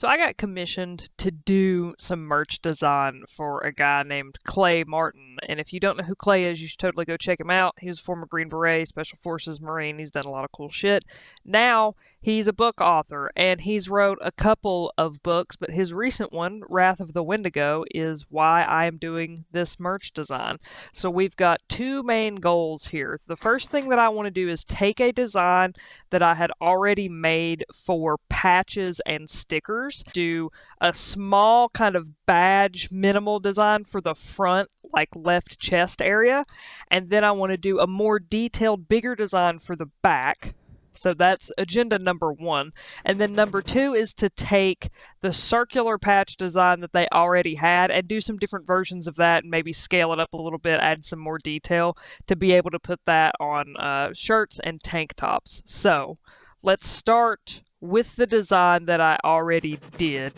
So I got commissioned to do some merch design for a guy named Clay Martin. And if you don't know who Clay is, you should totally go check him out. He was a former Green Beret, Special Forces Marine. He's done a lot of cool shit. Now he's a book author and he's wrote a couple of books, but his recent one, Wrath of the Wendigo, is why I am doing this merch design. So we've got two main goals here. The first thing that I want to do is take a design that I had already made for patches and stickers, do a small kind of badge minimal design for the front, like left chest area, and then I want to do a more detailed, bigger design for the back. So that's agenda number one. And then number two is to take the circular patch design that they already had and do some different versions of that and maybe scale it up a little bit, add some more detail to be able to put that on shirts and tank tops. So let's start with the design that I already did.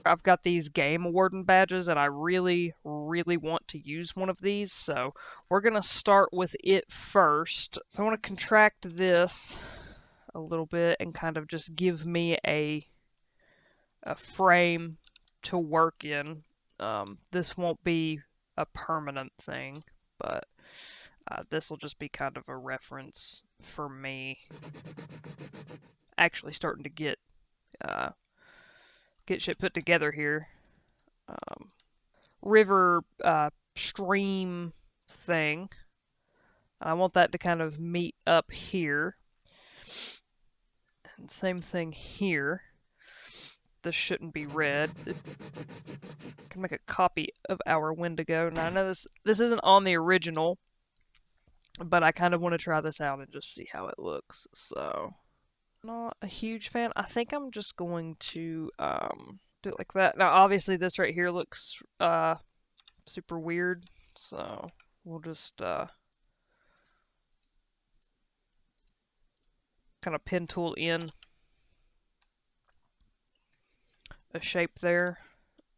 I've got these game warden badges and I really want to use one of these, so we're gonna start with it first. So I want to contract this a little bit and kind of just give me a frame to work in. This won't be a permanent thing, but this will just be kind of a reference for me. Actually starting to get shit put together here. River stream thing. I want that to kind of meet up here. And same thing here. This shouldn't be red. I can make a copy of our Wendigo. Now I know this isn't on the original, but I kind of want to try this out and just see how it looks. So, not a huge fan. I think I'm just going to do it like that. Now, obviously, this right here looks super weird, so we'll just kind of pen tool in a shape there,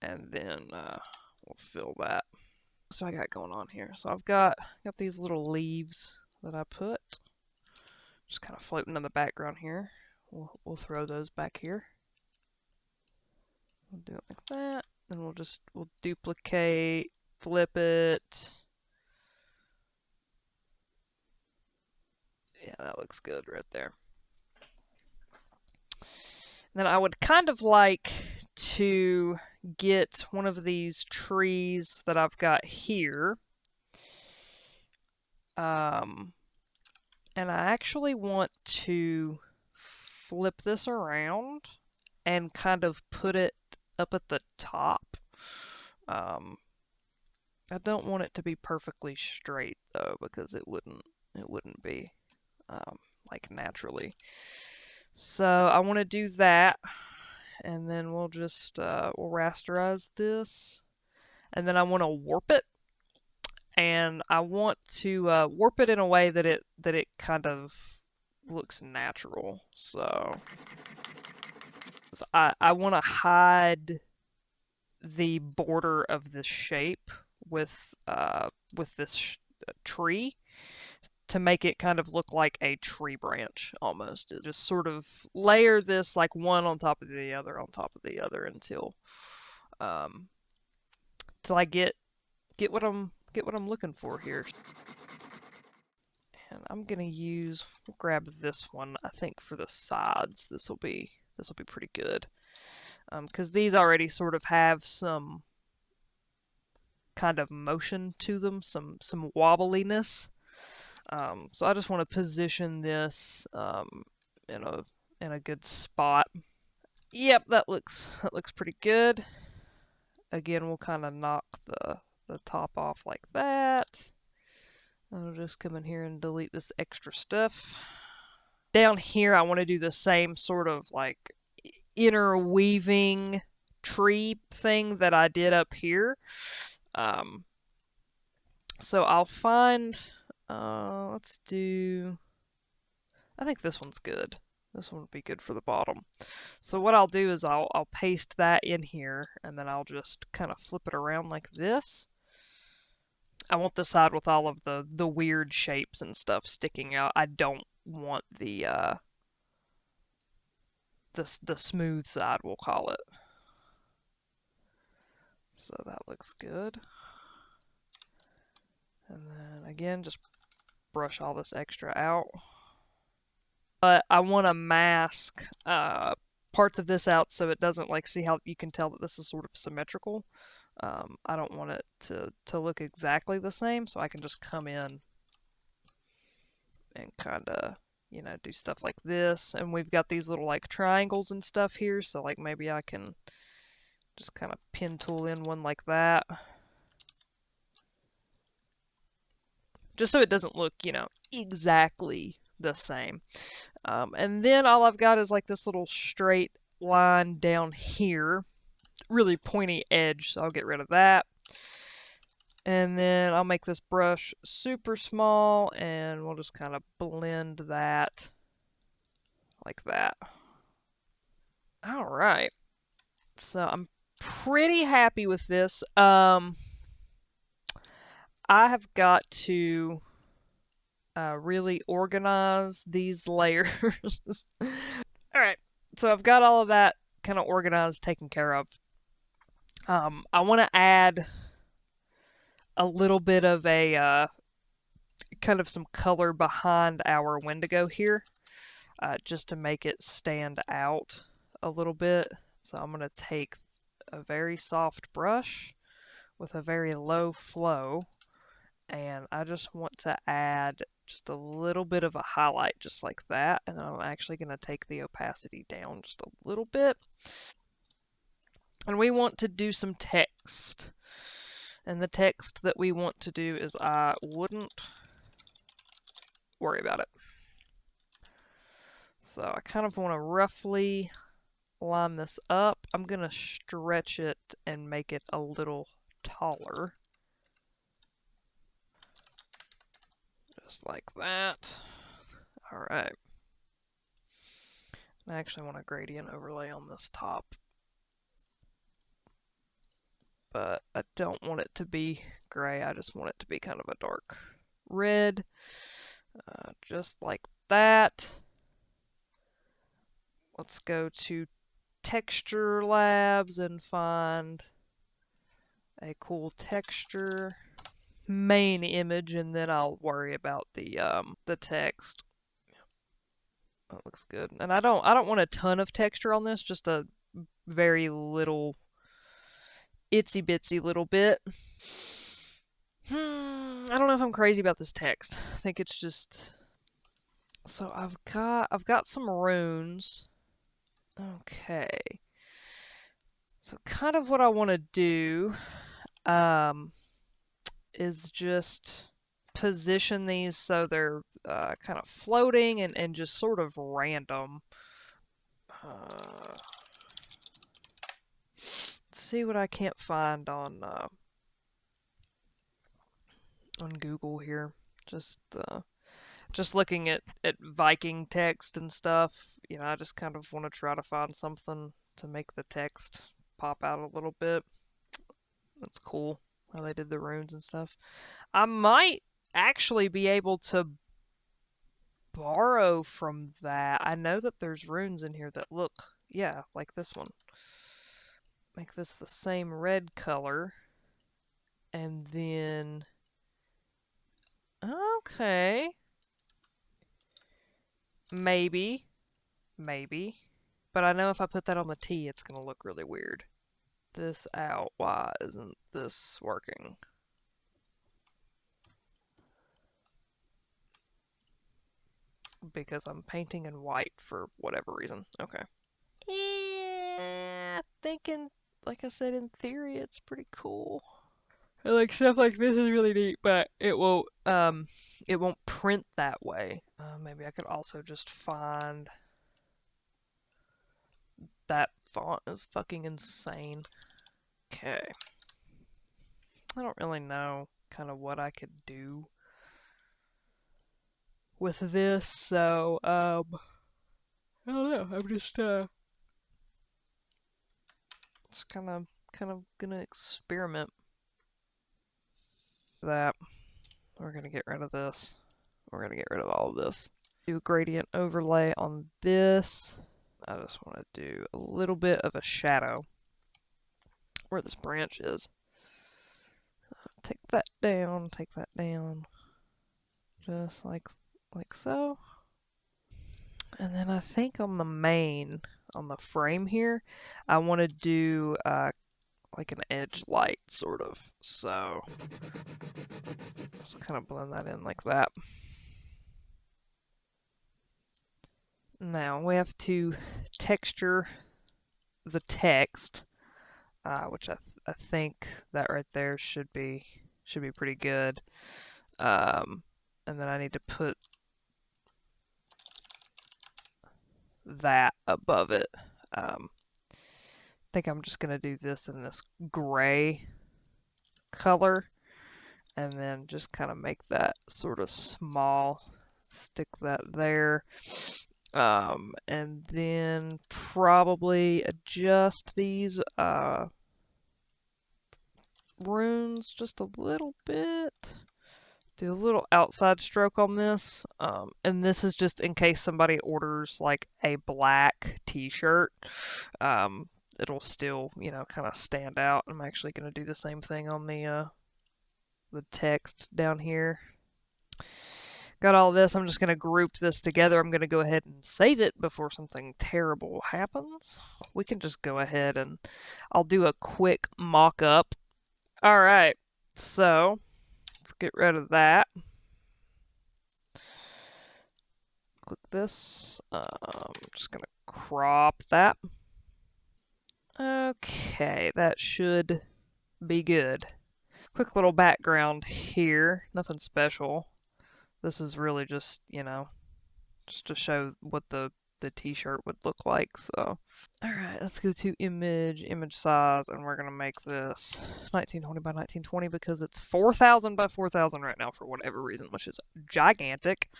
and then we'll fill that. So I got going on here. So I've got these little leaves that I put just kind of floating in the background here. We'll throw those back here. We'll do it like that. Then we'll duplicate, flip it. Yeah, that looks good right there. Then I would kind of like to get one of these trees that I've got here. And I actually want to flip this around and kind of put it up at the top. I don't want it to be perfectly straight though, because it wouldn't be like naturally. So I want to do that, and then we'll just we'll rasterize this, and then I want to warp it, and I want to warp it in a way that it kind of looks natural. So I want to hide the border of this shape with this tree to make it kind of look like a tree branch almost. It just sort of layer this like one on top of the other on top of the other until till I get what I'm looking for here. And I'm gonna we'll grab this one. I think for the sides, this will be pretty good, because these already sort of have some kind of motion to them, some wobbliness. So I just want to position this in a good spot. Yep, that looks pretty good. Again, we'll kind of knock the top off like that. I'll just come in here and delete this extra stuff. Down here, I want to do the same sort of like interweaving tree thing that I did up here. So I'll find, let's do, I think this one's good. This one would be good for the bottom. So what I'll do is I'll paste that in here, and then I'll just kind of flip it around like this. I want the side with all of the weird shapes and stuff sticking out. I don't want the the smooth side, we'll call it. So that looks good. And then again, just brush all this extra out. But I want to mask parts of this out so it doesn't, like, see how you can tell that this is sort of symmetrical. I don't want it to look exactly the same, so I can just come in and kind of, you know, do stuff like this. And we've got these little like triangles and stuff here, so like maybe I can just kind of pin tool in one like that. Just so it doesn't look, you know, exactly the same. And then all I've got is like this little straight line down here, really pointy edge, so I'll get rid of that. And then I'll make this brush super small and we'll just kind of blend that like that. All right. So I'm pretty happy with this. I have got to really organize these layers. All right. So I've got all of that kind of organized, taken care of. I want to add a little bit of a kind of some color behind our Wendigo here, just to make it stand out a little bit. So I'm going to take a very soft brush with a very low flow, and I just want to add just a little bit of a highlight just like that, and I'm actually going to take the opacity down just a little bit. And we want to do some text. And the text that we want to do is I wouldn't worry about it. So I kind of want to roughly line this up. I'm going to stretch it and make it a little taller. Just like that. All right. I actually want a gradient overlay on this top, but I don't want it to be gray. I just want it to be kind of a dark red, just like that. Let's go to Texture Labs and find a cool texture main image, and then I'll worry about the text. That looks good. And I don't want a ton of texture on this, just a very little itsy bitsy little bit. I don't know if I'm crazy about this text. I think it's just, so I've got some runes. Okay. So kind of what I want to do is just position these so they're kind of floating and just sort of random. Let's see what I can't find on Google here. Just looking at Viking text and stuff. You know, I just kind of want to try to find something to make the text pop out a little bit. That's cool how they did the runes and stuff. I might actually be able to borrow from that. I know that there's runes in here that look, yeah, like this one. Make this the same red color. And then, okay. Maybe. But I know if I put that on the T, it's going to look really weird. This out. Why isn't this working? Because I'm painting in white for whatever reason. Okay. Yeah, thinking, like I said, in theory, it's pretty cool. And like stuff like this is really neat, but it won't print that way. Maybe I could also just find that font is fucking insane. Okay. I don't really know kind of what I could do with this, so I don't know. I'm just kind of gonna experiment that. We're gonna get rid of this. We're gonna get rid of all of this. Do a gradient overlay on this. I just want to do a little bit of a shadow where this branch is. Take that down, just like so. And then I think on the frame here, I want to do like an edge light sort of. So just kind of blend that in like that. Now we have to texture the text, which I think that right there should be pretty good. And then I need to put that above it. I think I'm just gonna do this in this gray color, and then just kind of make that sort of small. Stick that there. And then probably adjust these runes just a little bit. Do a little outside stroke on this. And this is just in case somebody orders like a black t-shirt. It'll still, kind of stand out. I'm actually going to do the same thing on the text down here. Got all this. I'm just going to group this together. I'm going to go ahead and save it before something terrible happens. We can just go ahead and I'll do a quick mock-up. All right, so let's get rid of that. Click this. I'm just going to crop that. Okay, that should be good. Quick little background here. Nothing special. This is really just, just to show what the t-shirt would look like. So, all right, let's go to image size, and we're gonna make this 1920 by 1920 because it's 4,000 by 4,000 right now for whatever reason, which is gigantic.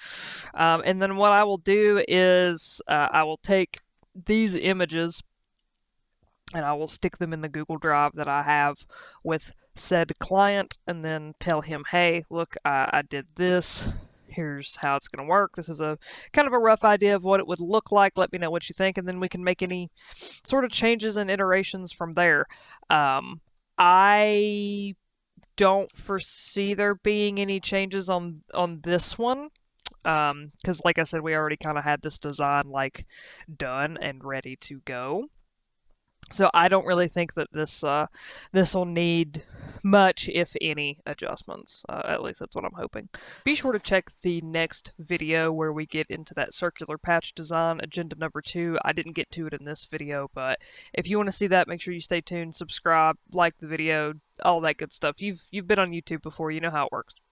And then what I will do is I will take these images and I will stick them in the Google Drive that I have with said client, and then tell him, hey, look, I did this. Here's how it's going to work. This is a kind of a rough idea of what it would look like. Let me know what you think, and then we can make any sort of changes and iterations from there. I don't foresee there being any changes on this one, because like I said, we already kind of had this design like done and ready to go. So I don't really think that this will need much, if any, adjustments. At least that's what I'm hoping. Be sure to check the next video where we get into that circular patch design, agenda number 2. I didn't get to it in this video, but if you want to see that, make sure you stay tuned, subscribe, like the video, all that good stuff. You've been on YouTube before, you know how it works.